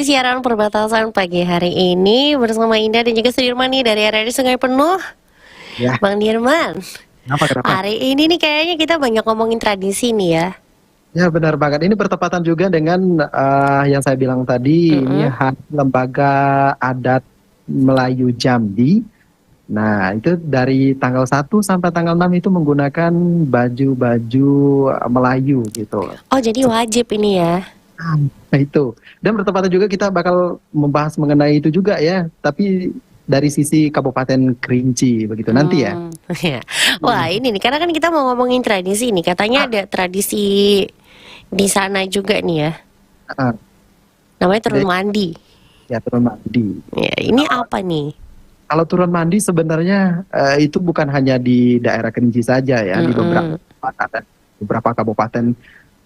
Siaran perbatasan pagi hari ini bersama Indah dan juga Sudirman nih dari RRI Sungai Penuh. Ya, Bang Dirman, kenapa? hari ini nih kayaknya kita banyak ngomongin tradisi nih ya. Ya benar banget. Ini bertepatan juga dengan yang saya bilang tadi, ini Mm-mm. Hari Lembaga Adat Melayu Jambi. Nah, itu dari tanggal 1 sampai tanggal 6 itu menggunakan baju-baju Melayu gitu. Oh jadi wajib ini ya. Nah, itu. Dan bertepatan juga kita bakal membahas mengenai itu juga ya, tapi dari sisi Kabupaten Kerinci begitu nanti ya. Ya. Wah ini nih karena kan kita mau ngomongin tradisi nih. Katanya ada tradisi di sana juga nih ya. Ah, Namanya turun ada mandi. ya turun mandi. Ya, ini apa nih? Kalau turun mandi sebenarnya itu bukan hanya di daerah Kerinci saja ya, di Mm-mm. beberapa kabupaten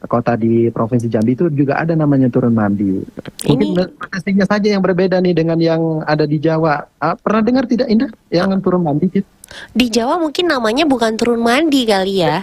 kota di Provinsi Jambi itu juga ada namanya turun mandi. Mungkin Ini prosesinya saja yang berbeda nih dengan yang ada di Jawa. Pernah dengar tidak Indah yang turun mandi gitu? di Jawa mungkin namanya bukan turun mandi kali ya.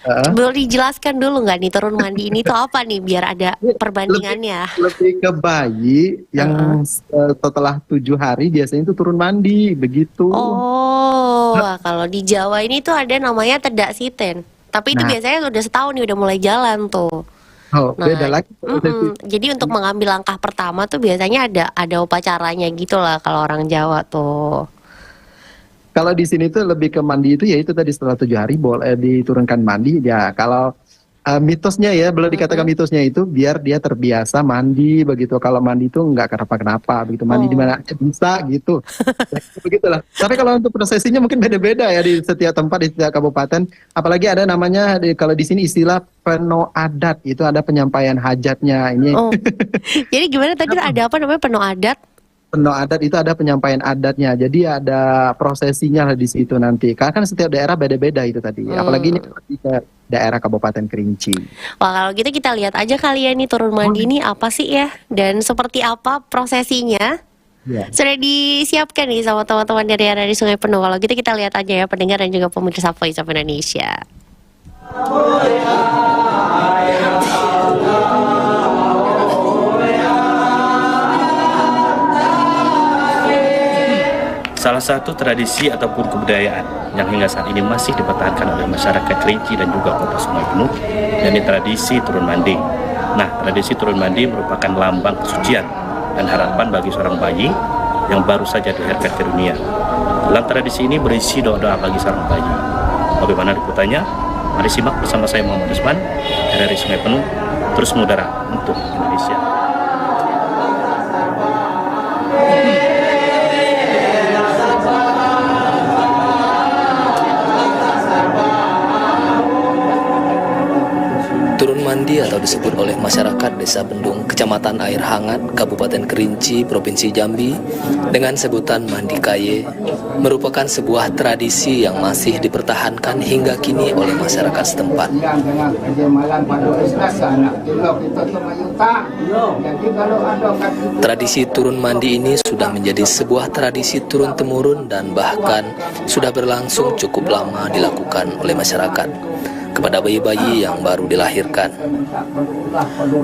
Eh, Boleh dijelaskan dulu nggak nih turun mandi ini tuh apa nih biar ada lebih perbandingannya? lebih ke bayi Heeh. yang setelah 7 hari biasanya itu turun mandi begitu. Oh, wah, kalau di Jawa ini tuh ada namanya tedak siten. Tapi itu Nah, biasanya udah setahun nih udah mulai jalan tuh. oh, beda Nah, lagi prosesi. jadi untuk mengambil langkah pertama tuh biasanya ada upacaranya gitu lah kalau orang Jawa tuh. Kalau di sini tuh lebih ke mandi itu ya itu tadi setelah 7 hari boleh diturunkan mandi ya. Kalau mitosnya ya boleh dikatakan Mm-mm. mitosnya itu biar dia terbiasa mandi begitu. Kalau mandi itu nggak kenapa-kenapa begitu. Mandi di Oh, mana aja bisa gitu. Ya, begitulah. Tapi kalau untuk prosesinya mungkin beda-beda ya di setiap tempat di setiap kabupaten. Apalagi ada namanya kalau di sini istilah peno adat itu ada penyampaian hajatnya. Ini oh. Jadi gimana tadi ada apa namanya penuh adat? Peno adat itu ada penyampaian adatnya, jadi ada prosesinya lah di situ nanti. Karena kan setiap daerah beda-beda itu tadi. Apalagi ini Hmm. di daerah Kabupaten Kerinci. Wah kalau gitu kita lihat aja kali ya nih turun mandi ini apa sih ya dan seperti apa prosesinya. Ya. Sudah disiapkan nih sama teman-teman dari area di Sungai Penuh. Kalau gitu kita lihat aja ya pendengar dan juga pemirsa Voice of Indonesia. Salah satu tradisi ataupun kebudayaan yang hingga saat ini masih dipertahankan oleh masyarakat Kerinci dan juga Kota Sungai Penuh, yakni tradisi turun mandi. Nah, tradisi turun mandi merupakan lambang kesucian dan harapan bagi seorang bayi yang baru saja dilahirkan ke dunia. Dalam tradisi ini berisi doa-doa bagi seorang bayi. Bagaimana liputannya? Mari simak bersama saya Muhammad Usman dari Sungai Penuh, terus mengudara untuk Indonesia. Turun mandi atau disebut oleh masyarakat Desa Bendung, Kecamatan Air Hangat, Kabupaten Kerinci, Provinsi Jambi, dengan sebutan Mandi Kaye, merupakan sebuah tradisi yang masih dipertahankan hingga kini oleh masyarakat setempat. Tradisi turun mandi ini sudah menjadi sebuah tradisi turun-temurun dan bahkan sudah berlangsung cukup lama dilakukan oleh masyarakat kepada bayi-bayi yang baru dilahirkan.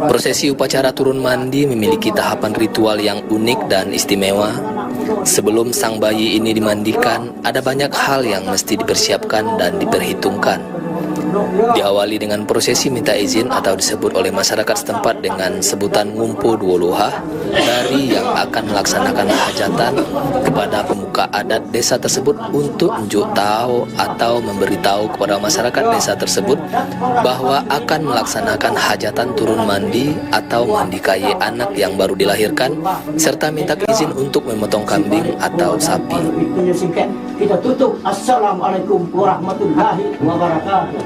Prosesi upacara turun mandi memiliki tahapan ritual yang unik dan istimewa. Sebelum sang bayi ini dimandikan, ada banyak hal yang mesti dipersiapkan dan diperhitungkan. Diawali dengan prosesi minta izin atau disebut oleh masyarakat setempat dengan sebutan ngumpo duoluhah dari yang akan melaksanakan hajatan kepada pemuka adat desa tersebut untuk unjuk tahu atau memberitahu kepada masyarakat desa tersebut bahwa akan melaksanakan hajatan turun mandi atau mandi kaye anak yang baru dilahirkan serta minta izin untuk memotong kambing atau sapi. Kita tutup. Assalamualaikum warahmatullahi wabarakatuh.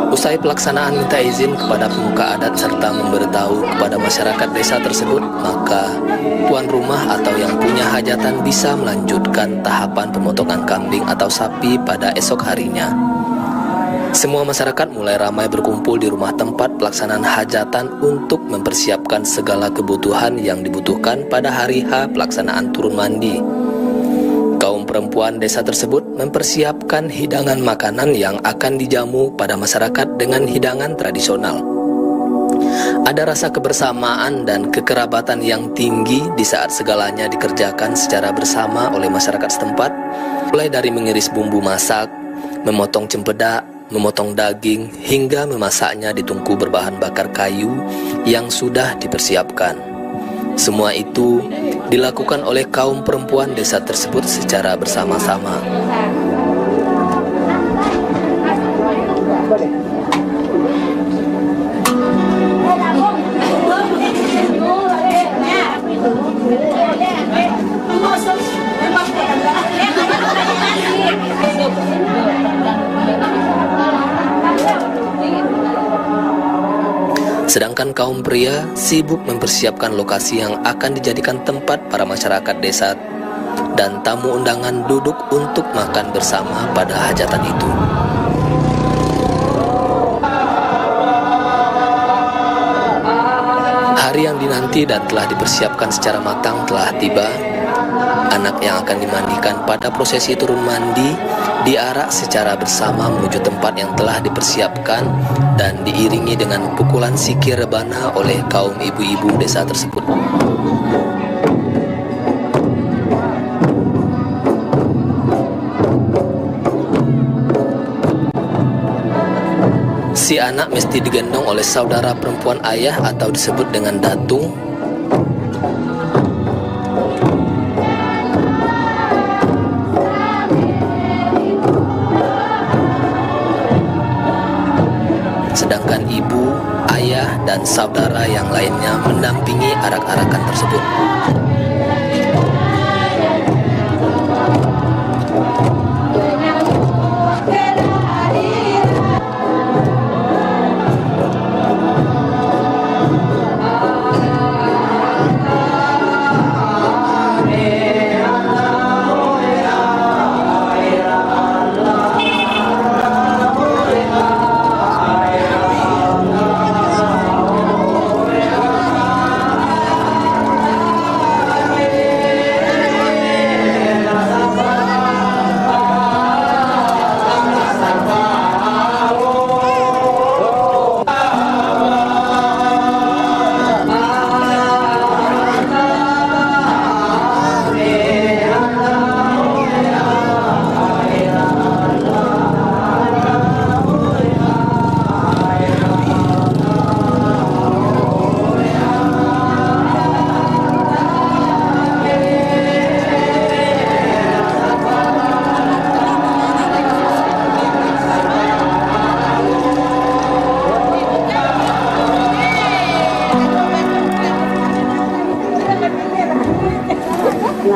Usai pelaksanaan minta izin kepada pemuka adat serta memberitahu kepada masyarakat desa tersebut, maka tuan rumah atau yang punya hajatan bisa melanjutkan tahapan pemotongan kambing atau sapi pada esok harinya. Semua masyarakat mulai ramai berkumpul di rumah tempat pelaksanaan hajatan untuk mempersiapkan segala kebutuhan yang dibutuhkan pada hari H pelaksanaan turun mandi. Kaum perempuan desa tersebut mempersiapkan hidangan makanan yang akan dijamu pada masyarakat dengan hidangan tradisional. Ada rasa kebersamaan dan kekerabatan yang tinggi di saat segalanya dikerjakan secara bersama oleh masyarakat setempat, mulai dari mengiris bumbu masak, memotong cempedak, memotong daging, hingga memasaknya di tungku berbahan bakar kayu yang sudah dipersiapkan. Semua itu dilakukan oleh kaum perempuan desa tersebut secara bersama-sama. Sedangkan kaum pria sibuk mempersiapkan lokasi yang akan dijadikan tempat para masyarakat desa dan tamu undangan duduk untuk makan bersama pada hajatan itu. Hari yang dinanti dan telah dipersiapkan secara matang telah tiba. Anak yang akan dimandikan pada prosesi turun mandi diarak secara bersama menuju tempat yang telah dipersiapkan dan diiringi dengan pukulan sikir rebana oleh kaum ibu-ibu desa tersebut. Si anak mesti digendong oleh saudara perempuan ayah atau disebut dengan datung. Sedangkan ibu, ayah, dan saudara yang lainnya mendampingi arak-arakan tersebut.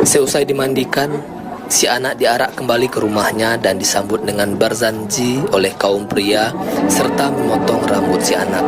Seusai dimandikan, si anak diarak kembali ke rumahnya dan disambut dengan barzanji oleh kaum pria serta memotong rambut si anak.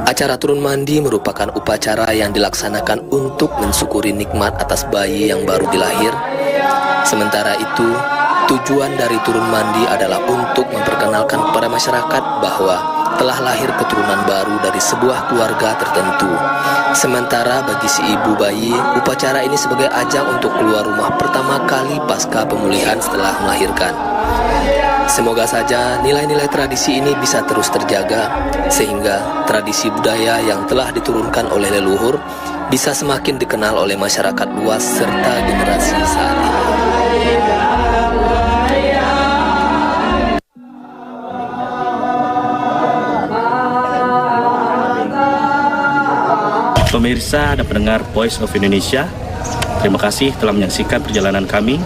Acara turun mandi merupakan upacara yang dilaksanakan untuk mensyukuri nikmat atas bayi yang baru dilahir. Sementara itu, tujuan dari turun mandi adalah untuk memperkenalkan kepada masyarakat bahwa telah lahir keturunan baru dari sebuah keluarga tertentu. Sementara bagi si ibu bayi, upacara ini sebagai ajang untuk keluar rumah pertama kali pasca pemulihan setelah melahirkan. Semoga saja nilai-nilai tradisi ini bisa terus terjaga, sehingga tradisi budaya yang telah diturunkan oleh leluhur bisa semakin dikenal oleh masyarakat luas serta generasi saat ini. Pemirsa dan pendengar Voice of Indonesia, terima kasih telah menyaksikan perjalanan kami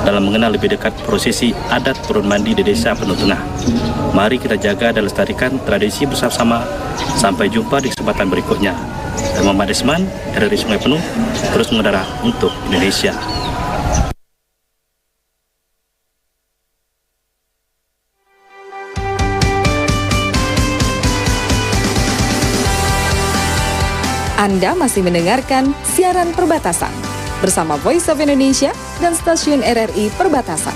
dalam mengenal lebih dekat prosesi adat turun mandi di Desa Penuh Tengah. Mari kita jaga dan lestarikan tradisi bersama-sama. Sampai jumpa di kesempatan berikutnya. Saya Muhammad Desman, RRI Sungai Penuh, terus mengudara untuk Indonesia. Anda masih mendengarkan siaran perbatasan bersama Voice of Indonesia dan stasiun RRI Perbatasan.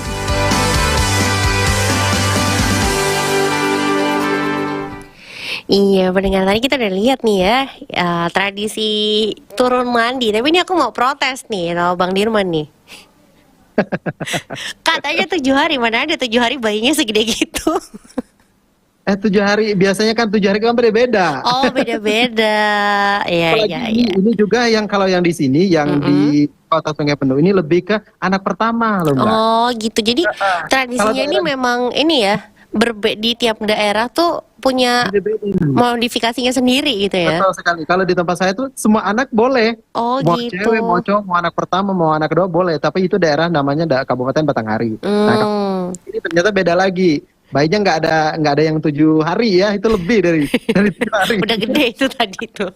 Iya, pendengar, tadi kita udah lihat nih ya, tradisi turun mandi. Tapi ini aku mau protes nih sama Bang Dirman nih. Katanya 7 hari, mana ada 7 hari bayinya segede gitu. 7 hari, biasanya kan 7 hari kan beda-beda. Oh, beda-beda. Iya, Apalagi iya, iya. ini juga yang kalau yang di sini, yang di Kota Sungai Penuh ini lebih ke anak pertama loh Mbak. Oh, gitu. Jadi tradisinya Kalau ini memang ini ya, di tiap daerah tuh punya Beda-beda. modifikasinya sendiri gitu ya. Betul sekali. Kalau di tempat saya tuh semua anak boleh. Oh, Mau gitu. cewek, mau cowok, mau anak pertama, mau anak kedua boleh. Tapi itu daerah namanya Kabupaten Batanghari. Nah, ini ternyata beda lagi. Bayinya nggak ada yang 7 hari ya, itu lebih dari 7 hari. Udah gede itu tadi tuh.